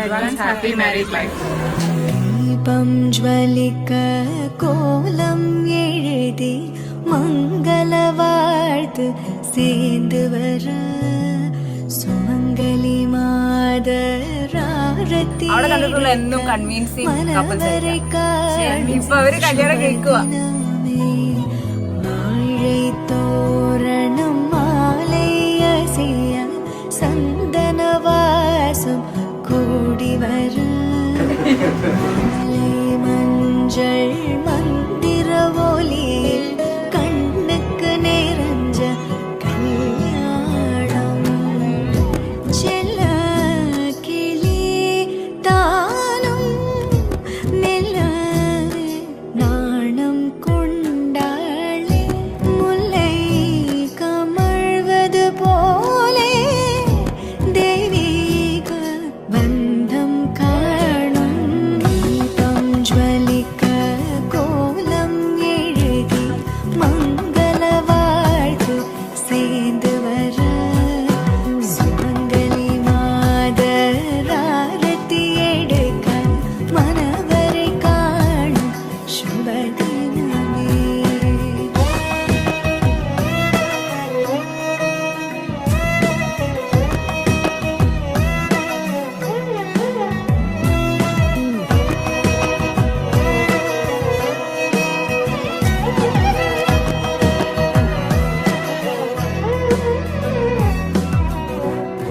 Advance happy married life. ദീപം ജ്വലിക്ക കോലം എഴുതി മംഗളവാഴ്ത്ത് சேர்ந்து வர സുമംഗലി മാതരാരതി അവിടെ കണ്ടിട്ടുള്ള എന്നും കൺവീൻസിങ് കപ്പിൾസ് ഇപ്പൊ അവര് കല്യാണം കേൾക്കുക. വാഴை தோரணம் மாலைய செய்ய சந்தனவாசம் கூடி வர மஞ்சள் மந்திர ஒலியில் கண்ணுக்கு நிறைஞ்ச கல்யாணம் செல்ல கிளி தானும் மெல்ல நாணம் கொண்டாளே முல்லை கமழ்வது போலே தெய்வீக பந்தம் காணும் தீபம் ஜ்வலிக்க கோலம் எழுதி மங்கள வாழ்த்து சேர்ந்து வர சுமங்கலி மாதராரதி எடுக்க மனவரை காணும் சுபதினமே.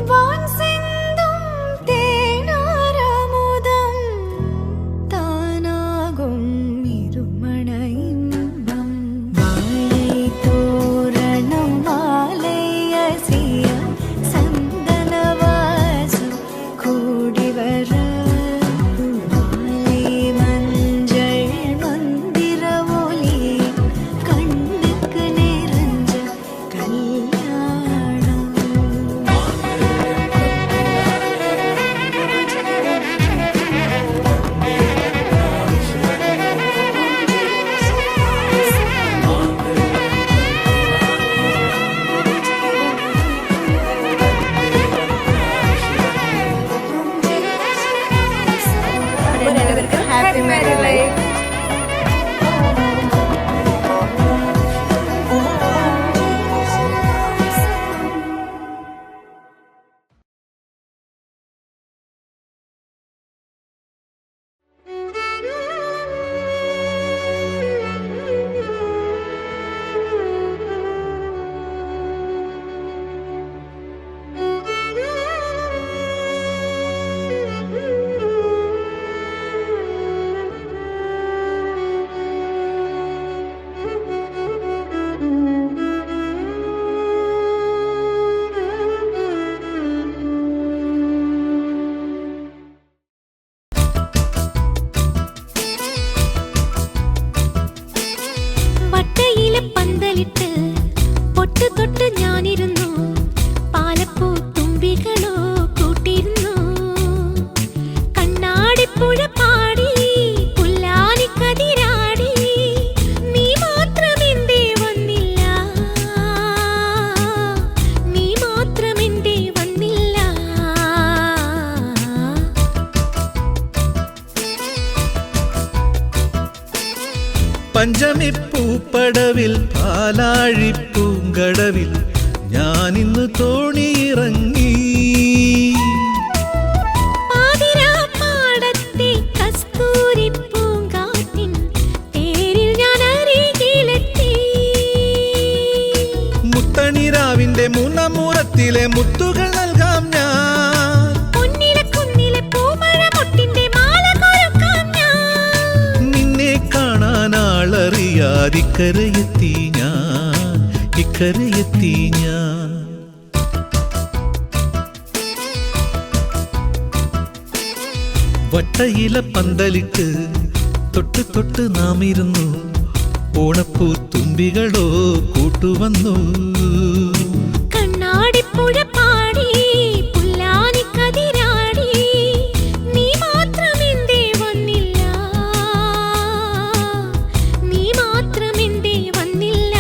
வான் சிந்தும் தேனாரமுதம் தானாகும் இருமண இன்பம் வாழை தோரணம் மாலை அசிய சந்தனவாசம் கூடி வர மாலை மஞ்சள் மந்திர ஒலி கண்ணுக்கு நிறைஞ்ச கல்யாணம். Happy married life. വട്ടയിലെ പന്തലിട്ട് പൊട്ട് തൊട്ട് ഞാനിരുന്നു, പാലപ്പൂ തുമ്പികളോ കൂട്ടിരുന്നു. കണ്ണാടിപ്പുഴ പാടി പുല്ലാനിക്കതിരാടി, നീ മാത്രമെന്തേ വന്നില്ല, നീ മാത്രമെന്തേ വന്നില്ല. പഞ്ചമിപ്പൂപ്പടവിൽ പാലാഴിപ്പൂങ്കടവിൽ ഞാനിന്ന് തോണിയിറങ്ങി. പാതിരാപ്പാടത്തെ കസ്തൂരിപ്പൂങ്കാറ്റിൻ തേരിൽ ഞാൻ അരികിലെത്തി. മുത്തണിരാവിന്റെ മുനമുറത്തിലെ മുത്തുകൾ നൽകാം ഞാൻ. പൊന്നിലെ കുന്നിലെ പൂമഴമൊട്ടിന്റെ മാല കൊരുക്കാം ഞാൻ. നിന്നെ കാണാനാളറിയാതിക്കരയെത്തി ഞാൻ, ഇക്കരയെത്തി ഞാൻ. വട്ടയില പന്തലിട്ട് തൊട്ട് തൊട്ട് നാം ഇരുന്നു, ഓണപ്പൂ തുമ്പികളോ കൂട്ടുവന്നു. കണ്ണാടിപ്പുഴ പാടി പുല്ലാനിക്കതിരാടി, നീ മാത്രമെന്തേ വന്നില്ല, നീ മാത്രമെന്തേ വന്നില്ല.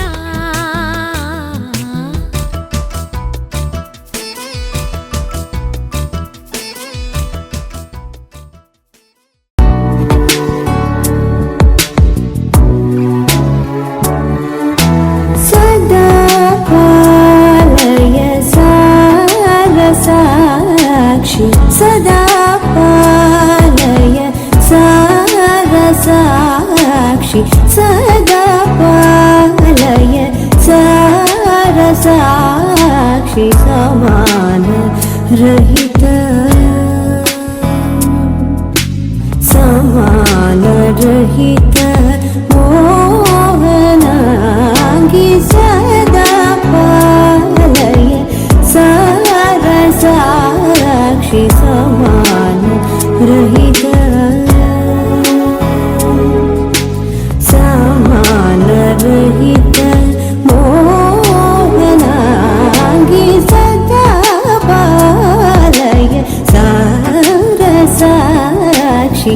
साक्षी समान रहित समान रहित मोहनांगी सदा पालय साक्षी समान रहित समान रहित मोहनांगी सदा पालय साक्षी